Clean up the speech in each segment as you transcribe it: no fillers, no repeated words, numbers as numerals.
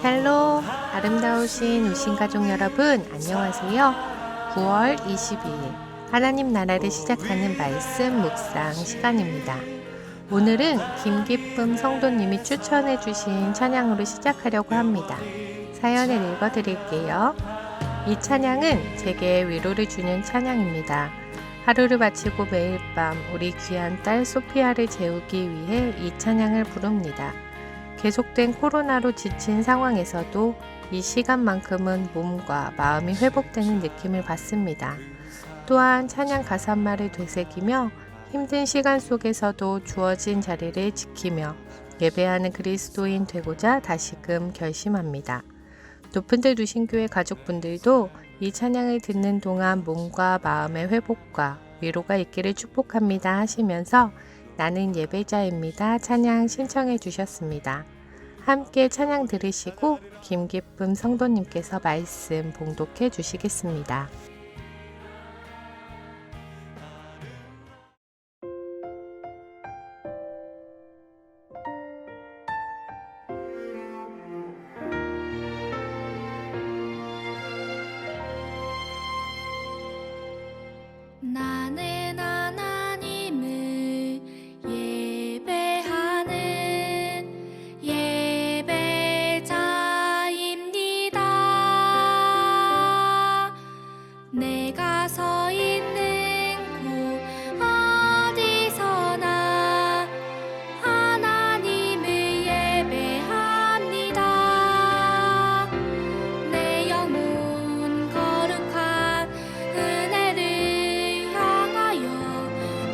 샬롬, 아름다우신 우신 가족 여러분, 안녕하세요. 9월 22일 하나님 나라를 시작하는 말씀 묵상 시간입니다. 오늘은 김기쁨 성도님이 추천해 주신 찬양으로 시작하려고 합니다. 사연을 읽어드릴게요. 이 찬양은 제게 위로를 주는 찬양입니다. 하루를 마치고 매일 밤 우리 귀한 딸 소피아를 재우기 위해 이 찬양을 부릅니다. 계속된 코로나로 지친 상황에서도 이 시간만큼은 몸과 마음이 회복되는 느낌을 받습니다. 또한 찬양 가사말을 되새기며 힘든 시간 속에서도 주어진 자리를 지키며 예배하는 그리스도인 되고자 다시금 결심합니다. 높은 데 두신 교회 가족분들도 이 찬양을 듣는 동안 몸과 마음의 회복과 위로가 있기를 축복합니다 하시면서 나는 예배자입니다 찬양 신청해 주셨습니다. 함께 찬양 들으시고 김기쁨 성도님께서 말씀 봉독해 주시겠습니다. 나는 하나님을 예배하는 예배자입니다. 내가 서 있는 곳 어디서나 하나님을 예배합니다. 내 영혼 거룩한 은혜를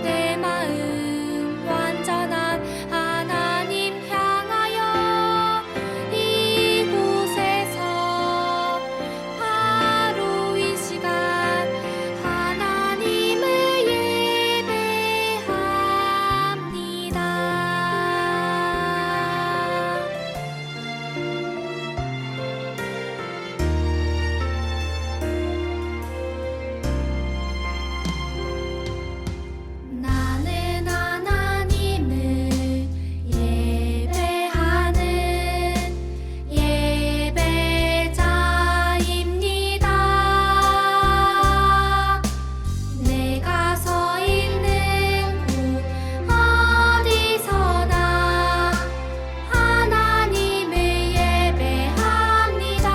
내 마음 완전한 하나님 향하여 이곳에서 바로 이 시간 하나님을 예배합니다. 나는 하나님을 예배하는 예배자입니다. 내가 서 있는 곳 어디서나 하나님을 예배합니다.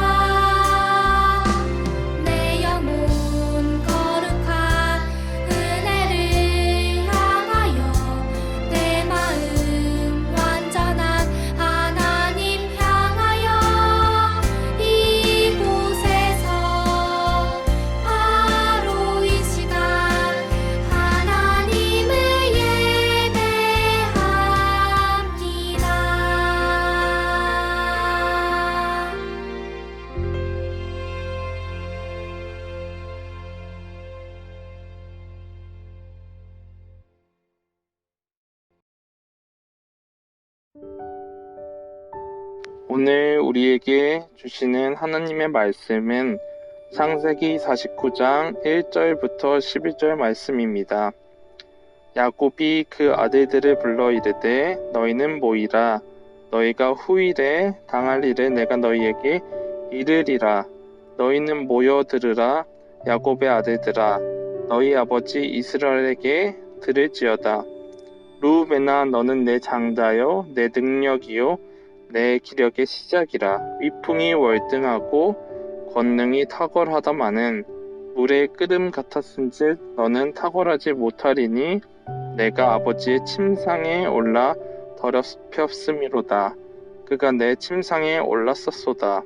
내 영혼 거룩한 은혜를 향하여 내 마음 완전한 하나님 향하여 이곳에서 바로 이 시간 하나님을 예배합니다. 오늘 우리에게 주시는 하나님의 말씀은 창세기 49장 1절부터 11절 말씀입니다. 야곱이 그 아들들을 불러 이르되 너희는 모이라. 너희가 후일에 당할 일을 내가 너희에게 이르리라. 너희는 모여 들으라. 야곱의 아들들아, 너희 아버지 이스라엘에게 들을지어다. 르우벤아, 너는 내 장자요 내 능력이요 내 기력의 시작이라. 위풍이 월등하고 권능이 탁월하다마는 물의 끓음 같았은즉 너는 탁월하지 못하리니 내가 아버지의 침상에 올라 더럽혔음이로다. 그가 내 침상에 올랐었소다.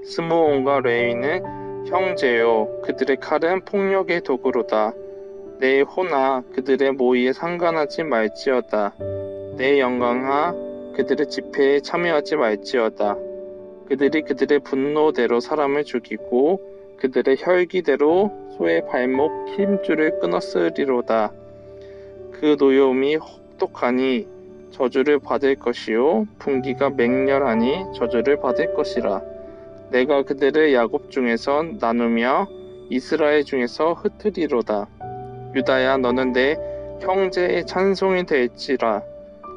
스므온과 레위는 형제요 그들의 칼은 폭력의 도구로다. 내 호나 그들의 모의에 상관하지 말지어다. 내 영광아 그들의 집회에 참여하지 말지어다. 그들이 그들의 분노대로 사람을 죽이고 그들의 혈기대로 소의 발목 힘줄을 끊었으리로다. 그 노여움이 혹독하니 저주를 받을 것이요 분기가 맹렬하니 저주를 받을 것이라. 내가 그들을 야곱 중에서 나누며 이스라엘 중에서 흩으리로다. 유다야, 너는 내 형제의 찬송이 될지라.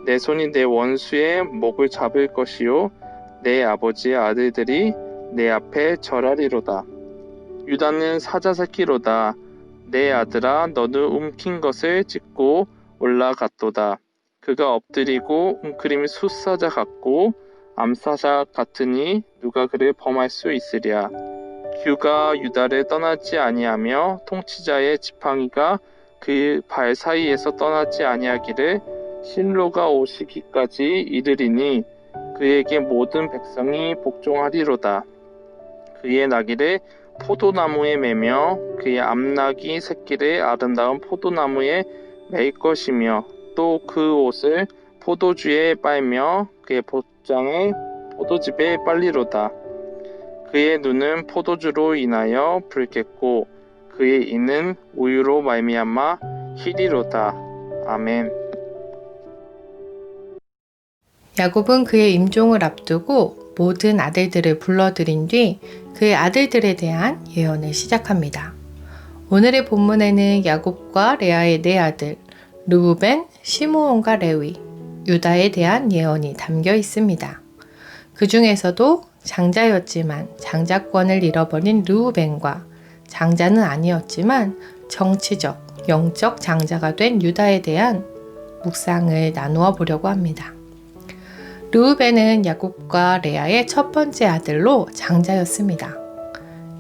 내 손이 내 원수의 목을 잡을 것이요 내 아버지의 아들들이 내 앞에 절하리로다. 유다는 사자 새끼로다. 내 아들아 너는 움킨 것을 찢고 올라갔도다. 그가 엎드리고 웅크림이 숫사자 같고 암사자 같으니 누가 그를 범할 수 있으랴. 규가 유다를 떠나지 아니하며 통치자의 지팡이가 그 발 사이에서 떠나지 아니하기를 실로가 오시기까지 이르리니 그에게 모든 백성이 복종하리로다. 그의 나귀를 포도나무에 매며 그의 암나귀 새끼를 아름다운 포도나무에 매일 것이며 또 그 옷을 포도주에 빨며 그의 복장을 포도즙에 빨리로다. 그의 눈은 포도주로 인하여 붉겠고 그의 이는 우유로 말미암아 희리로다. 아멘. 야곱은 그의 임종을 앞두고 모든 아들들을 불러들인 뒤 그의 아들들에 대한 예언을 시작합니다. 오늘의 본문에는 야곱과 레아의 네 아들 르우벤, 시므온과 레위, 유다에 대한 예언이 담겨 있습니다. 그 중에서도 장자였지만 장자권을 잃어버린 르우벤과 장자는 아니었지만 정치적, 영적 장자가 된 유다에 대한 묵상을 나누어 보려고 합니다. 르우벤은 야곱과 레아의 첫 번째 아들로 장자였습니다.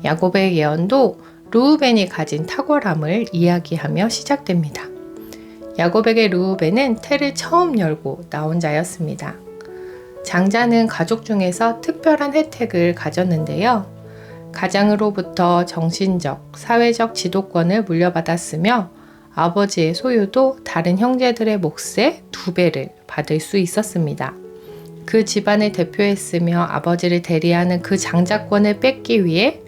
야곱의 예언도 르우벤이 가진 탁월함을 이야기하며 시작됩니다. 야곱에게 르우벤은 태를 처음 열고 나온 자였습니다. 장자는 가족 중에서 특별한 혜택을 가졌는데요. 가장으로부터 정신적, 사회적 지도권을 물려받았으며 아버지의 소유도 다른 형제들의 몫의 2배를 받을 수 있었습니다. 그 집안을 대표했으며 아버지를 대리하는 그 장자권을 뺏기 위해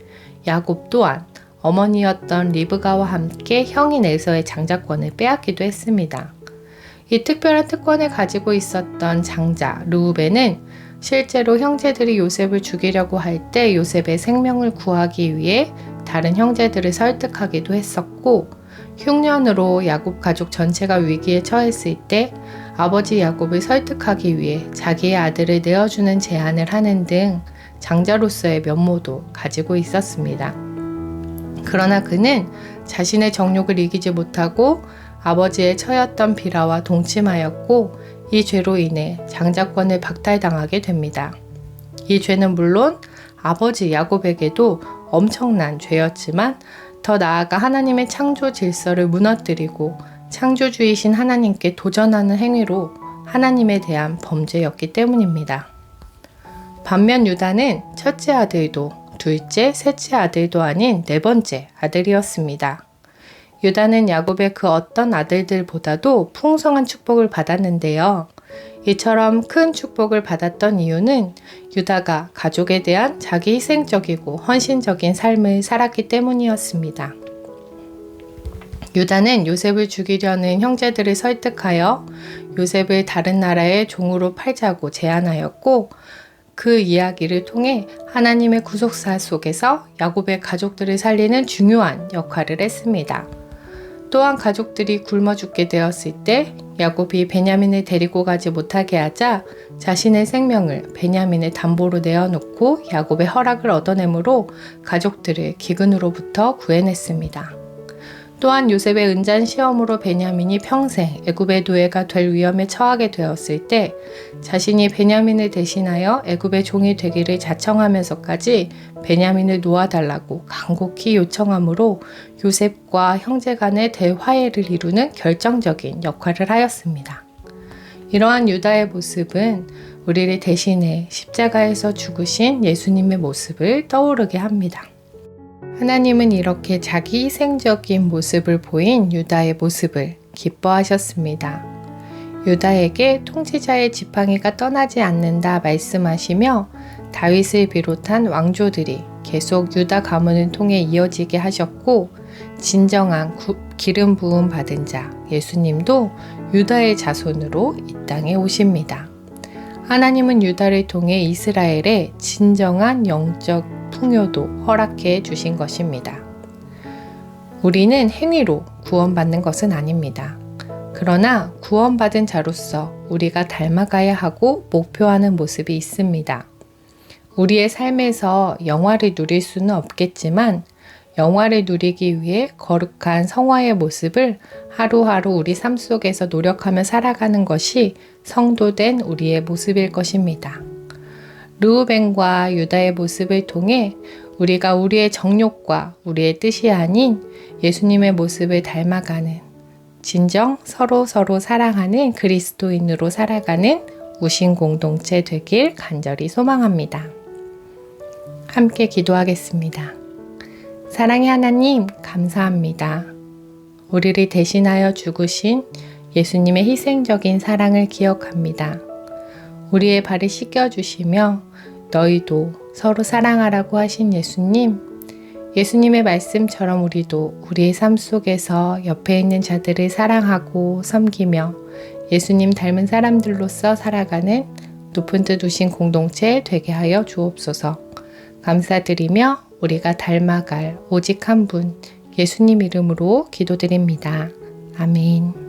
야곱 또한 어머니였던 리브가와 함께 형인 에서의 장자권을 빼앗기도 했습니다. 이 특별한 특권을 가지고 있었던 장자 르우벤은 실제로 형제들이 요셉을 죽이려고 할 때 요셉의 생명을 구하기 위해 다른 형제들을 설득하기도 했었고, 흉년으로 야곱 가족 전체가 위기에 처했을 때 아버지 야곱을 설득하기 위해 자기의 아들을 내어주는 제안을 하는 등 장자로서의 면모도 가지고 있었습니다. 그러나 그는 자신의 정욕을 이기지 못하고 아버지의 처였던 비라와 동침하였고 이 죄로 인해 장자권을 박탈당하게 됩니다. 이 죄는 물론 아버지 야곱에게도 엄청난 죄였지만 더 나아가 하나님의 창조 질서를 무너뜨리고 창조주이신 하나님께 도전하는 행위로 하나님에 대한 범죄였기 때문입니다. 반면 유다는 첫째 아들도 둘째, 셋째 아들도 아닌 네 번째 아들이었습니다. 유다는 야곱의 그 어떤 아들들보다도 풍성한 축복을 받았는데요. 이처럼 큰 축복을 받았던 이유는 유다가 가족에 대한 자기 희생적이고 헌신적인 삶을 살았기 때문이었습니다. 유다는 요셉을 죽이려는 형제들을 설득하여 요셉을 다른 나라의 종으로 팔자고 제안하였고, 그 이야기를 통해 하나님의 구속사 속에서 야곱의 가족들을 살리는 중요한 역할을 했습니다. 또한 가족들이 굶어 죽게 되었을 때 야곱이 베냐민을 데리고 가지 못하게 하자 자신의 생명을 베냐민의 담보로 내어놓고 야곱의 허락을 얻어내므로 가족들을 기근으로부터 구해냈습니다. 또한 요셉의 은잔 시험으로 베냐민이 평생 애굽의 노예가 될 위험에 처하게 되었을 때 자신이 베냐민을 대신하여 애굽의 종이 되기를 자청하면서까지 베냐민을 놓아달라고 간곡히 요청하므로 요셉과 형제 간의 대화해를 이루는 결정적인 역할을 하였습니다. 이러한 유다의 모습은 우리를 대신해 십자가에서 죽으신 예수님의 모습을 떠오르게 합니다. 하나님은 이렇게 자기 희생적인 모습을 보인 유다의 모습을 기뻐하셨습니다. 유다에게 통치자의 지팡이가 떠나지 않는다 말씀하시며 다윗을 비롯한 왕조들이 계속 유다 가문을 통해 이어지게 하셨고, 진정한 기름 부음 받은 자 예수님도 유다의 자손으로 이 땅에 오십니다. 하나님은 유다를 통해 이스라엘의 진정한 영적 풍요도 허락해 주신 것입니다. 우리는 행위로 구원받는 것은 아닙니다. 그러나 구원받은 자로서 우리가 닮아가야 하고 목표하는 모습이 있습니다. 우리의 삶에서 영화를 누릴 수는 없겠지만 영화를 누리기 위해 거룩한 성화의 모습을 하루하루 우리 삶 속에서 노력하며 살아가는 것이 성도된 우리의 모습일 것입니다. 르우벤과 유다의 모습을 통해 우리가 우리의 정욕과 우리의 뜻이 아닌 예수님의 모습을 닮아가는 진정 서로 사랑하는 그리스도인으로 살아가는 우신 공동체 되길 간절히 소망합니다. 함께 기도하겠습니다. 사랑의 하나님, 감사합니다. 우리를 대신하여 죽으신 예수님의 희생적인 사랑을 기억합니다. 우리의 발을 씻겨주시며 너희도 서로 사랑하라고 하신 예수님의 말씀처럼 우리도 우리의 삶 속에서 옆에 있는 자들을 사랑하고 섬기며 예수님 닮은 사람들로서 살아가는 높은 뜻 우신 공동체 되게 하여 주옵소서. 감사드리며 우리가 닮아갈 오직 한 분 예수님 이름으로 기도드립니다. 아멘.